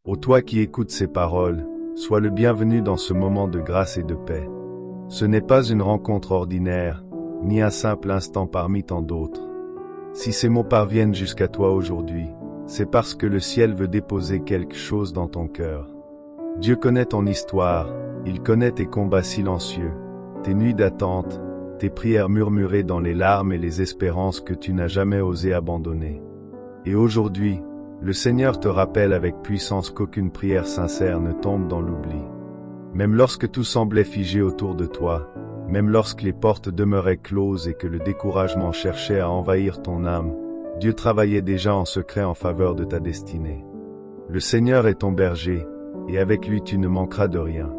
Ô toi qui écoutes ces paroles, sois le bienvenu dans ce moment de grâce et de paix. Ce n'est pas une rencontre ordinaire, ni un simple instant parmi tant d'autres. Si ces mots parviennent jusqu'à toi aujourd'hui, c'est parce que le ciel veut déposer quelque chose dans ton cœur. Dieu connaît ton histoire, il connaît tes combats silencieux, tes nuits d'attente, tes prières murmurées dans les larmes et les espérances que tu n'as jamais osé abandonner. Et aujourd'hui, le Seigneur te rappelle avec puissance qu'aucune prière sincère ne tombe dans l'oubli. Même lorsque tout semblait figé autour de toi, même lorsque les portes demeuraient closes et que le découragement cherchait à envahir ton âme, Dieu travaillait déjà en secret en faveur de ta destinée. Le Seigneur est ton berger, et avec lui tu ne manqueras de rien.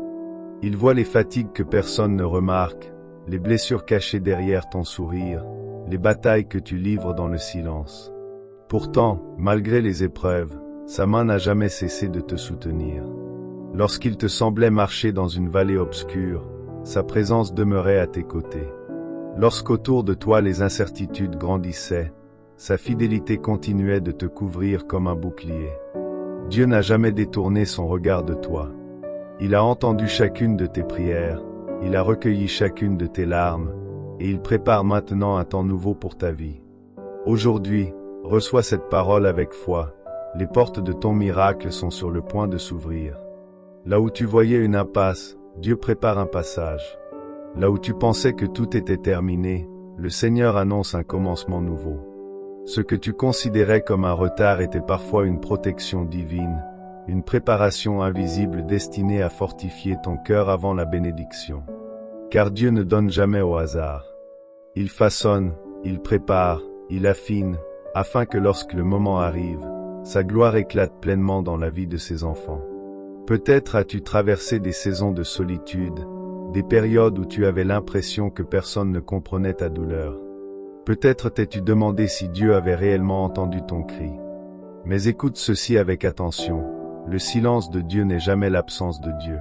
Il voit les fatigues que personne ne remarque, les blessures cachées derrière ton sourire, les batailles que tu livres dans le silence. Pourtant, malgré les épreuves, sa main n'a jamais cessé de te soutenir. Lorsqu'il te semblait marcher dans une vallée obscure, sa présence demeurait à tes côtés. Lorsqu'autour de toi les incertitudes grandissaient, sa fidélité continuait de te couvrir comme un bouclier. Dieu n'a jamais détourné son regard de toi. Il a entendu chacune de tes prières, il a recueilli chacune de tes larmes, et il prépare maintenant un temps nouveau pour ta vie. Aujourd'hui, reçois cette parole avec foi, les portes de ton miracle sont sur le point de s'ouvrir. Là où tu voyais une impasse, Dieu prépare un passage. Là où tu pensais que tout était terminé, le Seigneur annonce un commencement nouveau. Ce que tu considérais comme un retard était parfois une protection divine, une préparation invisible destinée à fortifier ton cœur avant la bénédiction. Car Dieu ne donne jamais au hasard. Il façonne, il prépare, il affine, afin que lorsque le moment arrive, sa gloire éclate pleinement dans la vie de ses enfants. Peut-être as-tu traversé des saisons de solitude, des périodes où tu avais l'impression que personne ne comprenait ta douleur. Peut-être t'es-tu demandé si Dieu avait réellement entendu ton cri. Mais écoute ceci avec attention, le silence de Dieu n'est jamais l'absence de Dieu.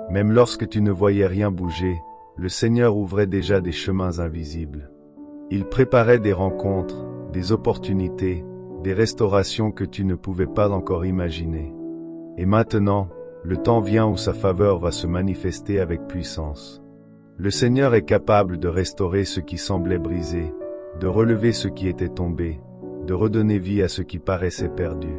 Même lorsque tu ne voyais rien bouger, le Seigneur ouvrait déjà des chemins invisibles. Il préparait des rencontres, des opportunités, des restaurations que tu ne pouvais pas encore imaginer. Et maintenant, le temps vient où sa faveur va se manifester avec puissance. Le Seigneur est capable de restaurer ce qui semblait brisé, de relever ce qui était tombé, de redonner vie à ce qui paraissait perdu.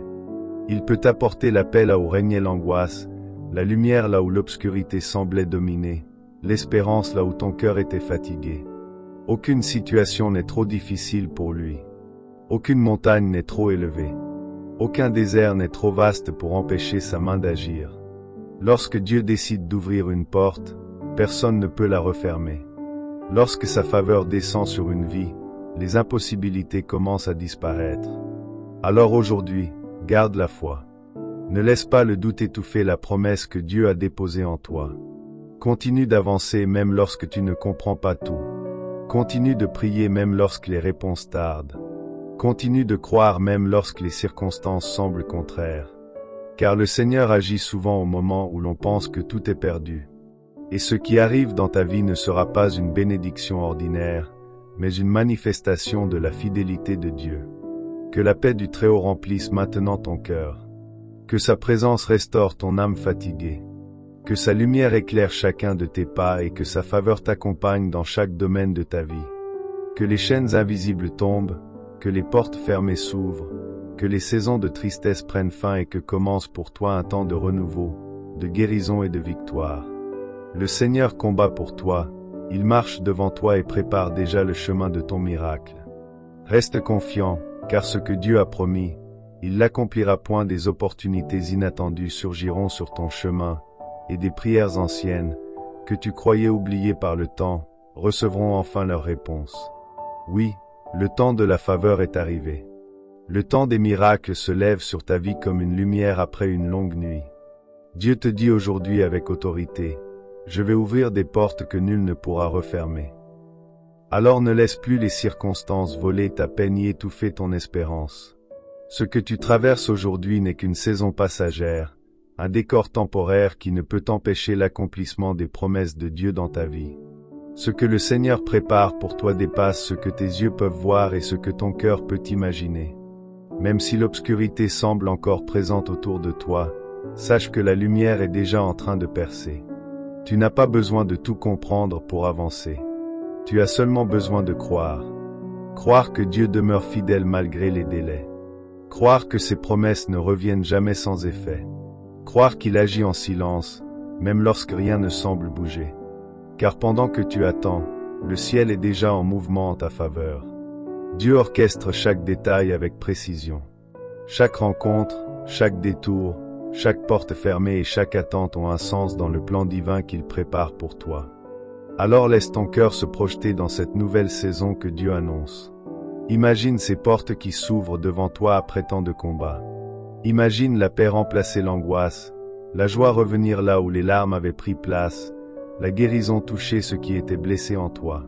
Il peut apporter la paix là où régnait l'angoisse, la lumière là où l'obscurité semblait dominer, l'espérance là où ton cœur était fatigué. Aucune situation n'est trop difficile pour lui. Aucune montagne n'est trop élevée. Aucun désert n'est trop vaste pour empêcher sa main d'agir. Lorsque Dieu décide d'ouvrir une porte, personne ne peut la refermer. Lorsque sa faveur descend sur une vie, les impossibilités commencent à disparaître. Alors aujourd'hui, garde la foi. Ne laisse pas le doute étouffer la promesse que Dieu a déposée en toi. Continue d'avancer même lorsque tu ne comprends pas tout. Continue de prier même lorsque les réponses tardent. Continue de croire même lorsque les circonstances semblent contraires. Car le Seigneur agit souvent au moment où l'on pense que tout est perdu. Et ce qui arrive dans ta vie ne sera pas une bénédiction ordinaire, mais une manifestation de la fidélité de Dieu. Que la paix du Très-Haut remplisse maintenant ton cœur. Que sa présence restaure ton âme fatiguée. Que sa lumière éclaire chacun de tes pas et que sa faveur t'accompagne dans chaque domaine de ta vie. Que les chaînes invisibles tombent, que les portes fermées s'ouvrent, que les saisons de tristesse prennent fin et que commence pour toi un temps de renouveau, de guérison et de victoire. Le Seigneur combat pour toi, il marche devant toi et prépare déjà le chemin de ton miracle. Reste confiant, car ce que Dieu a promis, il l'accomplira. Point des opportunités inattendues surgiront sur ton chemin, et des prières anciennes, que tu croyais oubliées par le temps, recevront enfin leur réponse. Oui, le temps de la faveur est arrivé. Le temps des miracles se lève sur ta vie comme une lumière après une longue nuit. Dieu te dit aujourd'hui avec autorité, « Je vais ouvrir des portes que nul ne pourra refermer. » Alors ne laisse plus les circonstances voler ta paix ni étouffer ton espérance. Ce que tu traverses aujourd'hui n'est qu'une saison passagère, un décor temporaire qui ne peut empêcher l'accomplissement des promesses de Dieu dans ta vie. Ce que le Seigneur prépare pour toi dépasse ce que tes yeux peuvent voir et ce que ton cœur peut imaginer. Même si l'obscurité semble encore présente autour de toi, sache que la lumière est déjà en train de percer. Tu n'as pas besoin de tout comprendre pour avancer. Tu as seulement besoin de croire. Croire que Dieu demeure fidèle malgré les délais. Croire que ses promesses ne reviennent jamais sans effet. Croire qu'il agit en silence, même lorsque rien ne semble bouger. Car pendant que tu attends, le ciel est déjà en mouvement en ta faveur. Dieu orchestre chaque détail avec précision. Chaque rencontre, chaque détour, chaque porte fermée et chaque attente ont un sens dans le plan divin qu'il prépare pour toi. Alors laisse ton cœur se projeter dans cette nouvelle saison que Dieu annonce. Imagine ces portes qui s'ouvrent devant toi après tant de combats. Imagine la paix remplacer l'angoisse, la joie revenir là où les larmes avaient pris place, la guérison toucher ce qui était blessé en toi.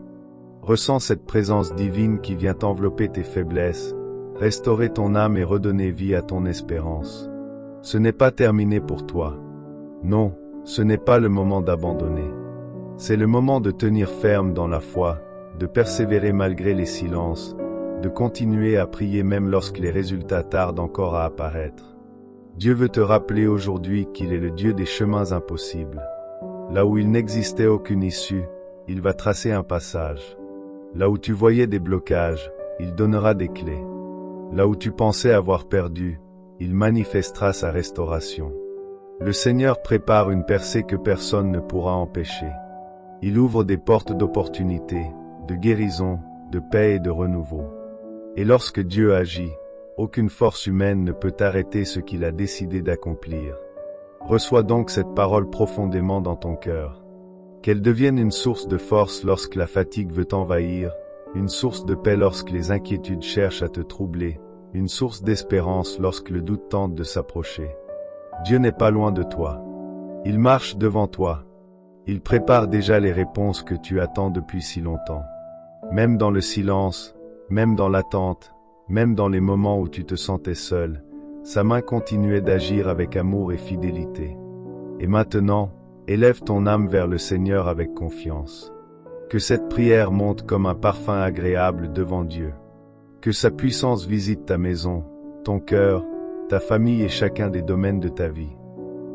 Ressens cette présence divine qui vient envelopper tes faiblesses, restaurer ton âme et redonner vie à ton espérance. Ce n'est pas terminé pour toi. Non, ce n'est pas le moment d'abandonner. C'est le moment de tenir ferme dans la foi, de persévérer malgré les silences, de continuer à prier même lorsque les résultats tardent encore à apparaître. Dieu veut te rappeler aujourd'hui qu'il est le Dieu des chemins impossibles. Là où il n'existait aucune issue, il va tracer un passage. Là où tu voyais des blocages, il donnera des clés. Là où tu pensais avoir perdu, il manifestera sa restauration. Le Seigneur prépare une percée que personne ne pourra empêcher. Il ouvre des portes d'opportunité, de guérison, de paix et de renouveau. Et lorsque Dieu agit, aucune force humaine ne peut arrêter ce qu'il a décidé d'accomplir. Reçois donc cette parole profondément dans ton cœur. Qu'elle devienne une source de force lorsque la fatigue veut t'envahir, une source de paix lorsque les inquiétudes cherchent à te troubler, une source d'espérance lorsque le doute tente de s'approcher. Dieu n'est pas loin de toi. Il marche devant toi. Il prépare déjà les réponses que tu attends depuis si longtemps. Même dans le silence, même dans l'attente, même dans les moments où tu te sentais seul, sa main continuait d'agir avec amour et fidélité. Et maintenant, élève ton âme vers le Seigneur avec confiance. Que cette prière monte comme un parfum agréable devant Dieu. Que sa puissance visite ta maison, ton cœur, ta famille et chacun des domaines de ta vie.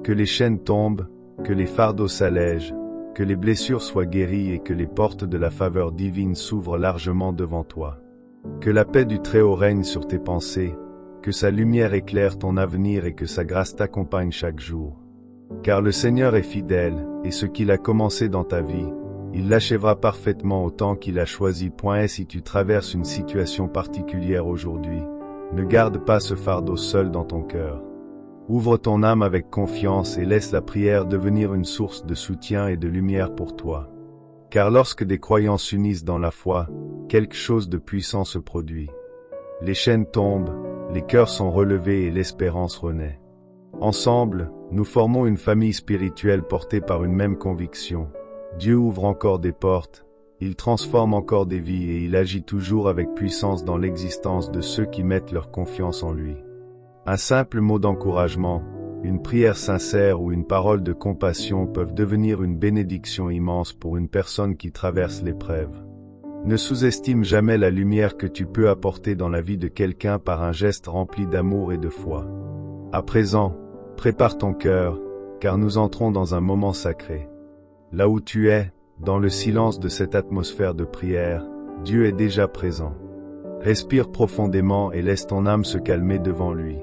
Que les chaînes tombent, que les fardeaux s'allègent, que les blessures soient guéries et que les portes de la faveur divine s'ouvrent largement devant toi. Que la paix du Très-Haut règne sur tes pensées, que sa lumière éclaire ton avenir et que sa grâce t'accompagne chaque jour. Car le Seigneur est fidèle, et ce qu'il a commencé dans ta vie, il l'achèvera parfaitement au temps qu'il a choisi. Et si tu traverses une situation particulière aujourd'hui, ne garde pas ce fardeau seul dans ton cœur. Ouvre ton âme avec confiance et laisse la prière devenir une source de soutien et de lumière pour toi. Car lorsque des croyants s'unissent dans la foi, quelque chose de puissant se produit. Les chaînes tombent, les cœurs sont relevés et l'espérance renaît. Ensemble, nous formons une famille spirituelle portée par une même conviction. Dieu ouvre encore des portes, il transforme encore des vies et il agit toujours avec puissance dans l'existence de ceux qui mettent leur confiance en lui. Un simple mot d'encouragement, une prière sincère ou une parole de compassion peuvent devenir une bénédiction immense pour une personne qui traverse l'épreuve. Ne sous-estime jamais la lumière que tu peux apporter dans la vie de quelqu'un par un geste rempli d'amour et de foi. À présent, prépare ton cœur, car nous entrons dans un moment sacré. Là où tu es, dans le silence de cette atmosphère de prière, Dieu est déjà présent. Respire profondément et laisse ton âme se calmer devant lui.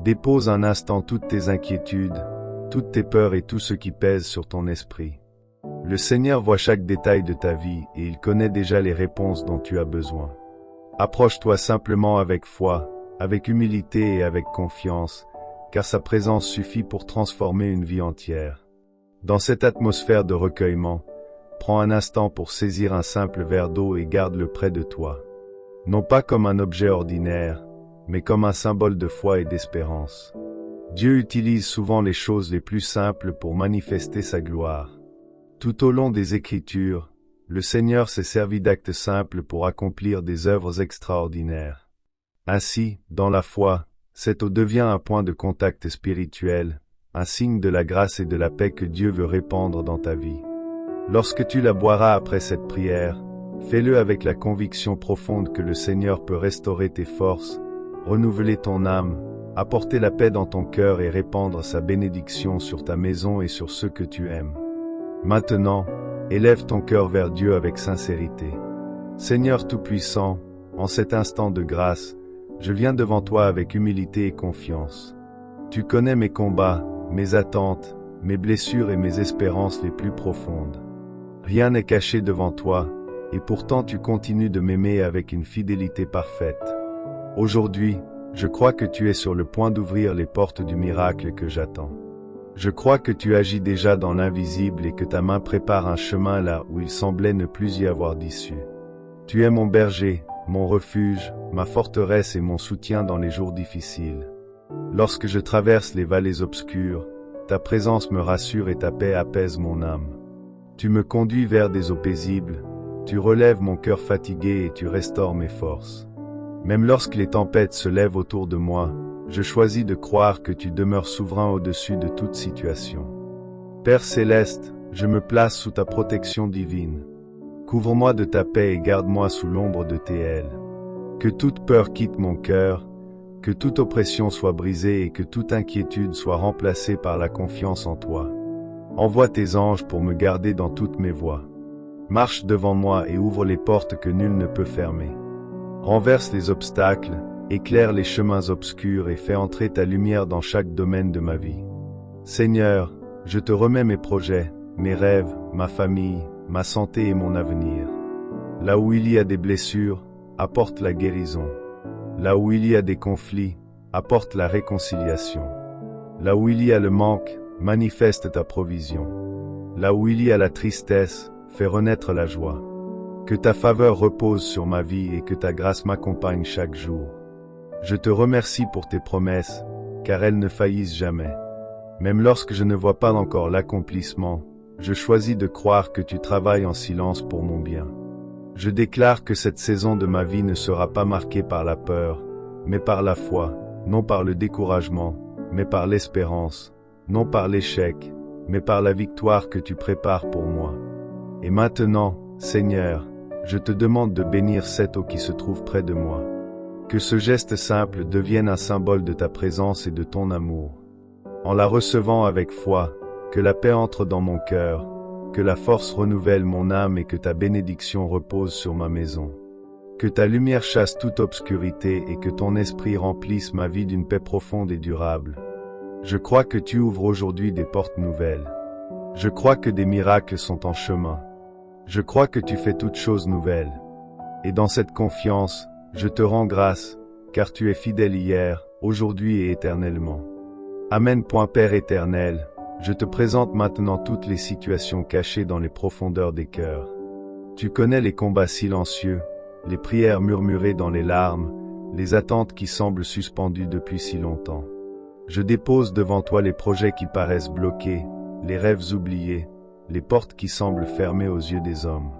Dépose un instant toutes tes inquiétudes, toutes tes peurs et tout ce qui pèse sur ton esprit. Le Seigneur voit chaque détail de ta vie et il connaît déjà les réponses dont tu as besoin. Approche-toi simplement avec foi, avec humilité et avec confiance, car sa présence suffit pour transformer une vie entière. Dans cette atmosphère de recueillement, prends un instant pour saisir un simple verre d'eau et garde-le près de toi. Non pas comme un objet ordinaire, mais comme un symbole de foi et d'espérance. Dieu utilise souvent les choses les plus simples pour manifester sa gloire. Tout au long des Écritures, le Seigneur s'est servi d'actes simples pour accomplir des œuvres extraordinaires. Ainsi, dans la foi, cette eau devient un point de contact spirituel, un signe de la grâce et de la paix que Dieu veut répandre dans ta vie. Lorsque tu la boiras après cette prière, fais-le avec la conviction profonde que le Seigneur peut restaurer tes forces, renouveler ton âme, apporter la paix dans ton cœur et répandre sa bénédiction sur ta maison et sur ceux que tu aimes. Maintenant, élève ton cœur vers Dieu avec sincérité. Seigneur Tout-Puissant, en cet instant de grâce, je viens devant toi avec humilité et confiance. Tu connais mes combats, mes attentes, mes blessures et mes espérances les plus profondes. Rien n'est caché devant toi, et pourtant tu continues de m'aimer avec une fidélité parfaite. Aujourd'hui, je crois que tu es sur le point d'ouvrir les portes du miracle que j'attends. Je crois que tu agis déjà dans l'invisible et que ta main prépare un chemin là où il semblait ne plus y avoir d'issue. Tu es mon berger, mon refuge, ma forteresse et mon soutien dans les jours difficiles. Lorsque je traverse les vallées obscures, ta présence me rassure et ta paix apaise mon âme. Tu me conduis vers des eaux paisibles, tu relèves mon cœur fatigué et tu restaures mes forces. Même lorsque les tempêtes se lèvent autour de moi, je choisis de croire que tu demeures souverain au-dessus de toute situation. Père céleste, je me place sous ta protection divine. Couvre-moi de ta paix et garde-moi sous l'ombre de tes ailes. Que toute peur quitte mon cœur, que toute oppression soit brisée et que toute inquiétude soit remplacée par la confiance en toi. Envoie tes anges pour me garder dans toutes mes voies. Marche devant moi et ouvre les portes que nul ne peut fermer. Renverse les obstacles, éclaire les chemins obscurs et fais entrer ta lumière dans chaque domaine de ma vie. Seigneur, je te remets mes projets, mes rêves, ma famille, ma santé et mon avenir. Là où il y a des blessures, apporte la guérison. Là où il y a des conflits, apporte la réconciliation. Là où il y a le manque, manifeste ta provision. Là où il y a la tristesse, fais renaître la joie. Que ta faveur repose sur ma vie et que ta grâce m'accompagne chaque jour. Je te remercie pour tes promesses, car elles ne faillissent jamais. Même lorsque je ne vois pas encore l'accomplissement, je choisis de croire que tu travailles en silence pour mon bien. Je déclare que cette saison de ma vie ne sera pas marquée par la peur, mais par la foi, non par le découragement, mais par l'espérance, non par l'échec, mais par la victoire que tu prépares pour moi. Et maintenant, Seigneur, je te demande de bénir cette eau qui se trouve près de moi. Que ce geste simple devienne un symbole de ta présence et de ton amour. En la recevant avec foi, que la paix entre dans mon cœur, que la force renouvelle mon âme et que ta bénédiction repose sur ma maison. Que ta lumière chasse toute obscurité et que ton esprit remplisse ma vie d'une paix profonde et durable. Je crois que tu ouvres aujourd'hui des portes nouvelles. Je crois que des miracles sont en chemin. Je crois que tu fais toutes choses nouvelles. Et dans cette confiance, je te rends grâce, car tu es fidèle hier, aujourd'hui et éternellement. Amen. Père éternel, je te présente maintenant toutes les situations cachées dans les profondeurs des cœurs. Tu connais les combats silencieux, les prières murmurées dans les larmes, les attentes qui semblent suspendues depuis si longtemps. Je dépose devant toi les projets qui paraissent bloqués, les rêves oubliés, les portes qui semblent fermées aux yeux des hommes.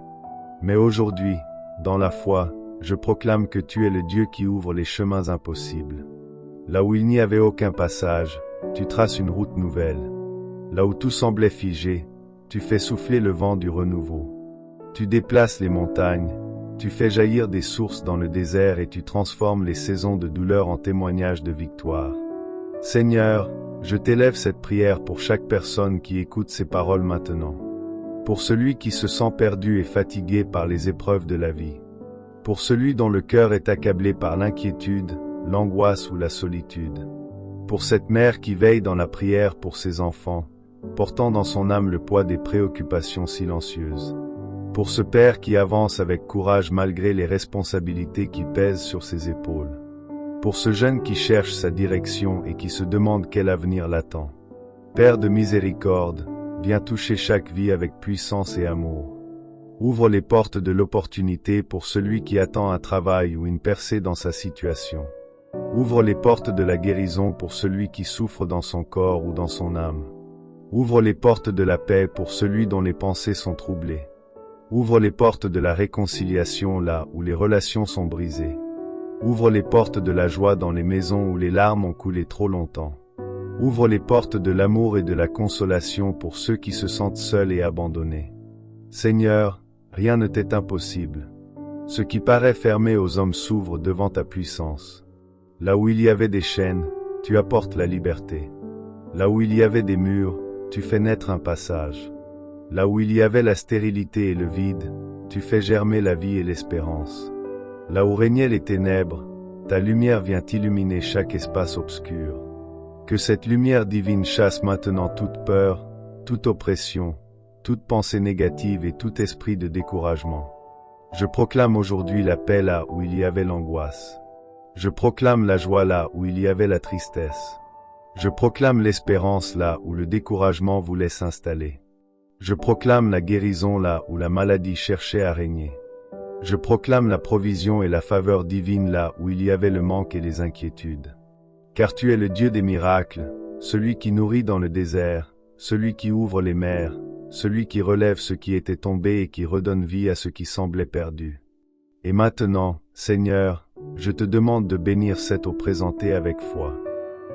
Mais aujourd'hui, dans la foi, je proclame que tu es le Dieu qui ouvre les chemins impossibles. Là où il n'y avait aucun passage, tu traces une route nouvelle. Là où tout semblait figé, tu fais souffler le vent du renouveau. Tu déplaces les montagnes, tu fais jaillir des sources dans le désert et tu transformes les saisons de douleur en témoignages de victoire. Seigneur, je t'élève cette prière pour chaque personne qui écoute ces paroles maintenant. Pour celui qui se sent perdu et fatigué par les épreuves de la vie. Pour celui dont le cœur est accablé par l'inquiétude, l'angoisse ou la solitude. Pour cette mère qui veille dans la prière pour ses enfants, portant dans son âme le poids des préoccupations silencieuses. Pour ce père qui avance avec courage malgré les responsabilités qui pèsent sur ses épaules. Pour ce jeune qui cherche sa direction et qui se demande quel avenir l'attend. Père de miséricorde, viens toucher chaque vie avec puissance et amour. Ouvre les portes de l'opportunité pour celui qui attend un travail ou une percée dans sa situation. Ouvre les portes de la guérison pour celui qui souffre dans son corps ou dans son âme. Ouvre les portes de la paix pour celui dont les pensées sont troublées. Ouvre les portes de la réconciliation là où les relations sont brisées. Ouvre les portes de la joie dans les maisons où les larmes ont coulé trop longtemps. Ouvre les portes de l'amour et de la consolation pour ceux qui se sentent seuls et abandonnés. Seigneur, rien ne t'est impossible. Ce qui paraît fermé aux hommes s'ouvre devant ta puissance. Là où il y avait des chaînes, tu apportes la liberté. Là où il y avait des murs, tu fais naître un passage. Là où il y avait la stérilité et le vide, tu fais germer la vie et l'espérance. Là où régnaient les ténèbres, ta lumière vient illuminer chaque espace obscur. Que cette lumière divine chasse maintenant toute peur, toute oppression, toute pensée négative et tout esprit de découragement. Je proclame aujourd'hui la paix là où il y avait l'angoisse. Je proclame la joie là où il y avait la tristesse. Je proclame l'espérance là où le découragement voulait s'installer. Je proclame la guérison là où la maladie cherchait à régner. Je proclame la provision et la faveur divine là où il y avait le manque et les inquiétudes. Car tu es le Dieu des miracles, celui qui nourrit dans le désert, celui qui ouvre les mers, celui qui relève ce qui était tombé et qui redonne vie à ce qui semblait perdu. Et maintenant, Seigneur, je te demande de bénir cette eau présentée avec foi.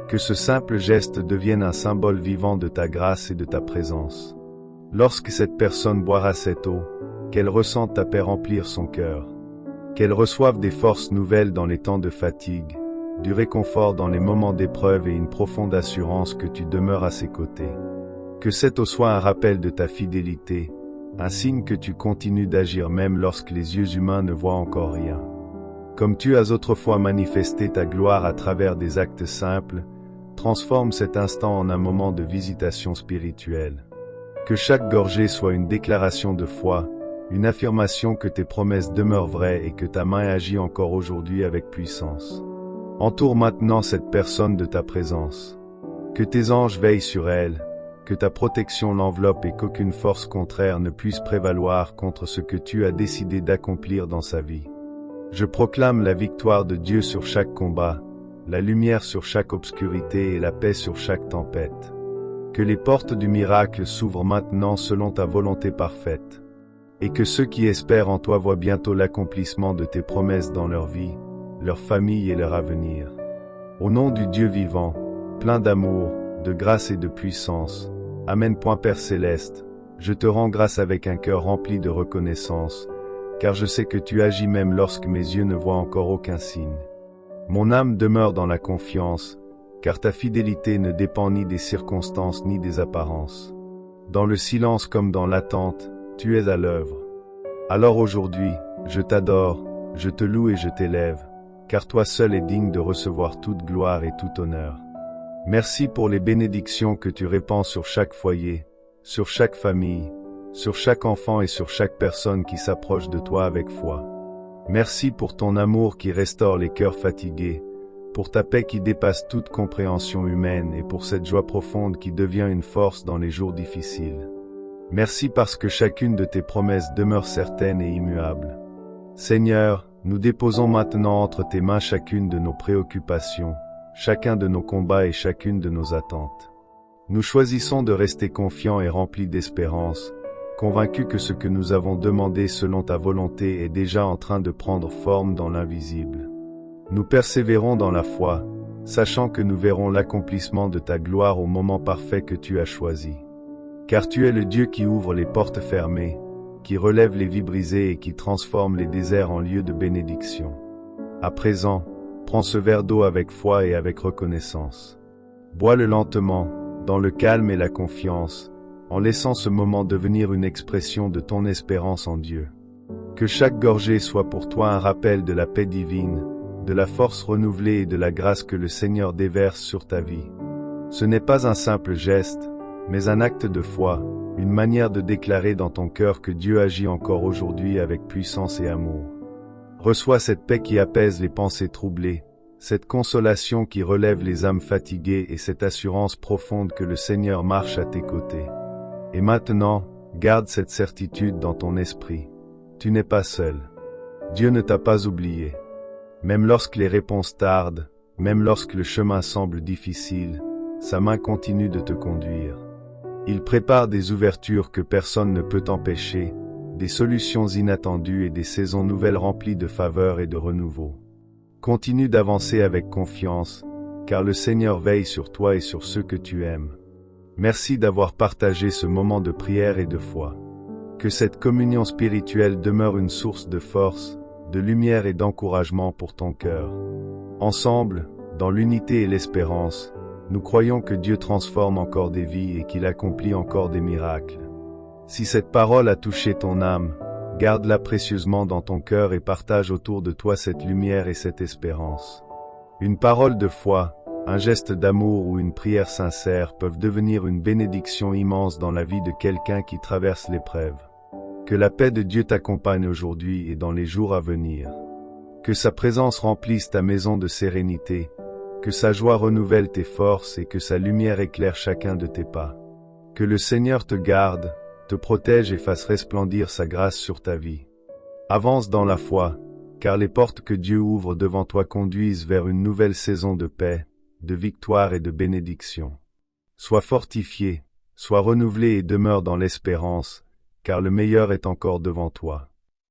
Que ce simple geste devienne un symbole vivant de ta grâce et de ta présence. Lorsque cette personne boira cette eau, qu'elle ressente ta paix remplir son cœur. Qu'elle reçoive des forces nouvelles dans les temps de fatigue, du réconfort dans les moments d'épreuve et une profonde assurance que tu demeures à ses côtés. Que cette eau soit un rappel de ta fidélité, un signe que tu continues d'agir même lorsque les yeux humains ne voient encore rien. Comme tu as autrefois manifesté ta gloire à travers des actes simples, transforme cet instant en un moment de visitation spirituelle. Que chaque gorgée soit une déclaration de foi, une affirmation que tes promesses demeurent vraies et que ta main agit encore aujourd'hui avec puissance. Entoure maintenant cette personne de ta présence. Que tes anges veillent sur elle, que ta protection l'enveloppe et qu'aucune force contraire ne puisse prévaloir contre ce que tu as décidé d'accomplir dans sa vie. Je proclame la victoire de Dieu sur chaque combat, la lumière sur chaque obscurité et la paix sur chaque tempête. Que les portes du miracle s'ouvrent maintenant selon ta volonté parfaite. Et que ceux qui espèrent en toi voient bientôt l'accomplissement de tes promesses dans leur vie, leur famille et leur avenir. Au nom du Dieu vivant, plein d'amour, de grâce et de puissance, Amen. Père céleste, je te rends grâce avec un cœur rempli de reconnaissance, car je sais que tu agis même lorsque mes yeux ne voient encore aucun signe. Mon âme demeure dans la confiance, car ta fidélité ne dépend ni des circonstances ni des apparences. Dans le silence comme dans l'attente, tu es à l'œuvre. Alors aujourd'hui, je t'adore, je te loue et je t'élève, car toi seul es digne de recevoir toute gloire et tout honneur. Merci pour les bénédictions que tu répands sur chaque foyer, sur chaque famille, sur chaque enfant et sur chaque personne qui s'approche de toi avec foi. Merci pour ton amour qui restaure les cœurs fatigués, pour ta paix qui dépasse toute compréhension humaine et pour cette joie profonde qui devient une force dans les jours difficiles. Merci parce que chacune de tes promesses demeure certaine et immuable. Seigneur, nous déposons maintenant entre tes mains chacune de nos préoccupations, chacun de nos combats et chacune de nos attentes. Nous choisissons de rester confiants et remplis d'espérance, convaincus que ce que nous avons demandé selon ta volonté est déjà en train de prendre forme dans l'invisible. Nous persévérons dans la foi, sachant que nous verrons l'accomplissement de ta gloire au moment parfait que tu as choisi. Car tu es le Dieu qui ouvre les portes fermées, qui relève les vies brisées et qui transforme les déserts en lieux de bénédiction. À présent, prends ce verre d'eau avec foi et avec reconnaissance. Bois-le lentement, dans le calme et la confiance, en laissant ce moment devenir une expression de ton espérance en Dieu. Que chaque gorgée soit pour toi un rappel de la paix divine, de la force renouvelée et de la grâce que le Seigneur déverse sur ta vie. Ce n'est pas un simple geste, mais un acte de foi, une manière de déclarer dans ton cœur que Dieu agit encore aujourd'hui avec puissance et amour. Reçois cette paix qui apaise les pensées troublées, cette consolation qui relève les âmes fatiguées et cette assurance profonde que le Seigneur marche à tes côtés. Et maintenant, garde cette certitude dans ton esprit. Tu n'es pas seul. Dieu ne t'a pas oublié. Même lorsque les réponses tardent, même lorsque le chemin semble difficile, sa main continue de te conduire. Il prépare des ouvertures que personne ne peut empêcher, des solutions inattendues et des saisons nouvelles remplies de faveur et de renouveau. Continue d'avancer avec confiance, car le Seigneur veille sur toi et sur ceux que tu aimes. Merci d'avoir partagé ce moment de prière et de foi. Que cette communion spirituelle demeure une source de force, de lumière et d'encouragement pour ton cœur. Ensemble, dans l'unité et l'espérance, nous croyons que Dieu transforme encore des vies et qu'il accomplit encore des miracles. Si cette parole a touché ton âme, garde-la précieusement dans ton cœur et partage autour de toi cette lumière et cette espérance. Une parole de foi, un geste d'amour ou une prière sincère peuvent devenir une bénédiction immense dans la vie de quelqu'un qui traverse l'épreuve. Que la paix de Dieu t'accompagne aujourd'hui et dans les jours à venir. Que sa présence remplisse ta maison de sérénité, que sa joie renouvelle tes forces et que sa lumière éclaire chacun de tes pas. Que le Seigneur te garde, te protège et fasse resplendir sa grâce sur ta vie. Avance dans la foi, car les portes que Dieu ouvre devant toi conduisent vers une nouvelle saison de paix, de victoire et de bénédiction. Sois fortifié, sois renouvelé et demeure dans l'espérance, car le meilleur est encore devant toi.